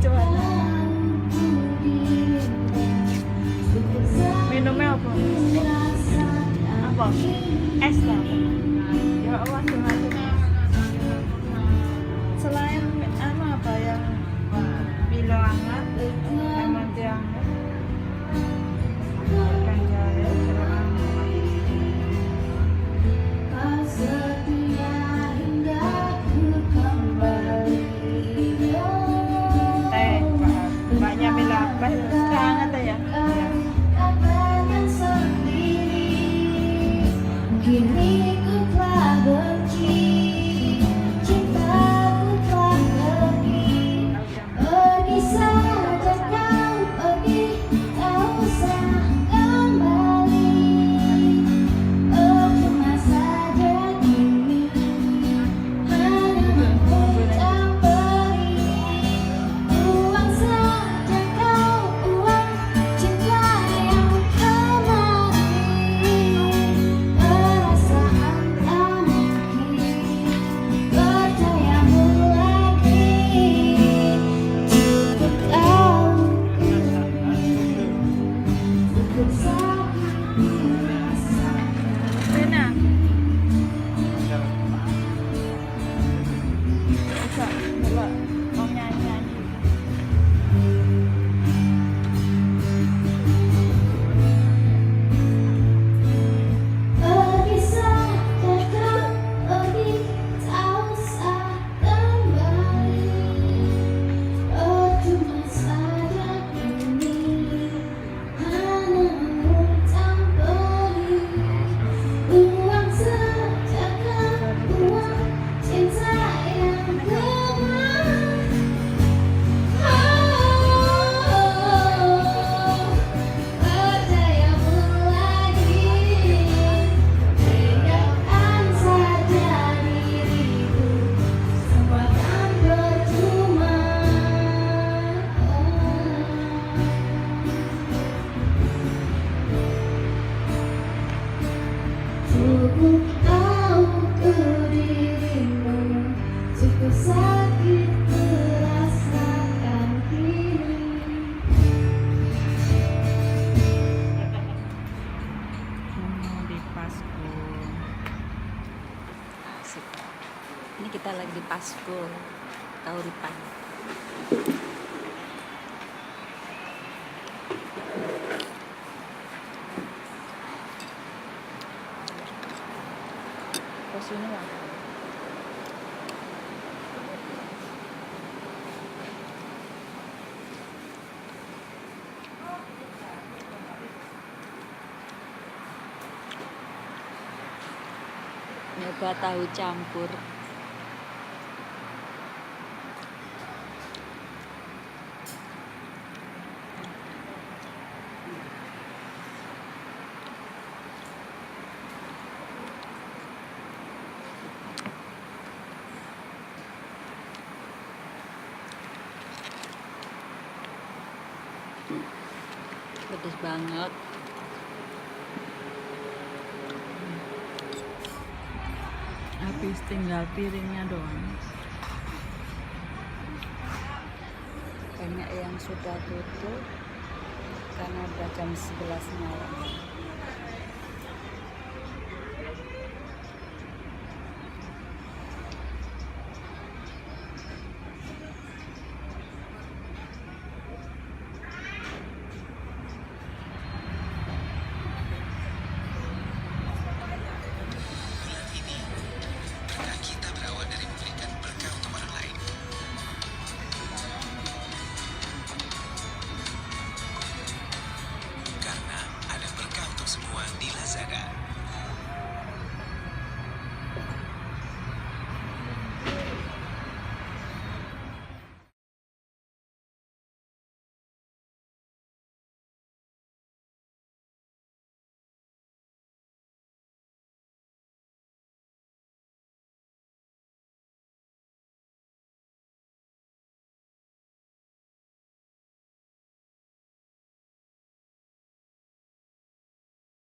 Cuana. Minumnya apa? Apa? Es lah. Ya Allah, macam-macam. Selain apa yang Milo hangat, lemon tea hangat, ikan jahe, jeruk hangat. Mbaknya Milo apa? Hangat ya? Kini ku telah benci, cintaku telah pergi saja kau pergi, tak usah kembali. Oh cuma saja kini hanya mengucap perih, buang saja kau buang cinta yang kemarin. Perasaan tak mungkin percayamu lagi, cukup tahu cukup sakit rasa. Rena. Bisa, coba mau nyanyi-nyanyi. Pergi saja kau pergi, tak usah kembali. Oh cuma saja kini hanya mengucap perih, buang saja kau buang cinta yang kemarin. Percayamu lagi, tinggalkan saja diriku, semua kan percuma. Cukup tahu ku dirimu, cukup sakit terasakan kini. Di Pasko. Asik. Ini kita lagi di Pasko, Kauripan. Terus ini lah. Nyoba tahu campur. Pedes banget. Habis tinggal piringnya doang. Banyak yang sudah tutup karena udah jam 11 malam.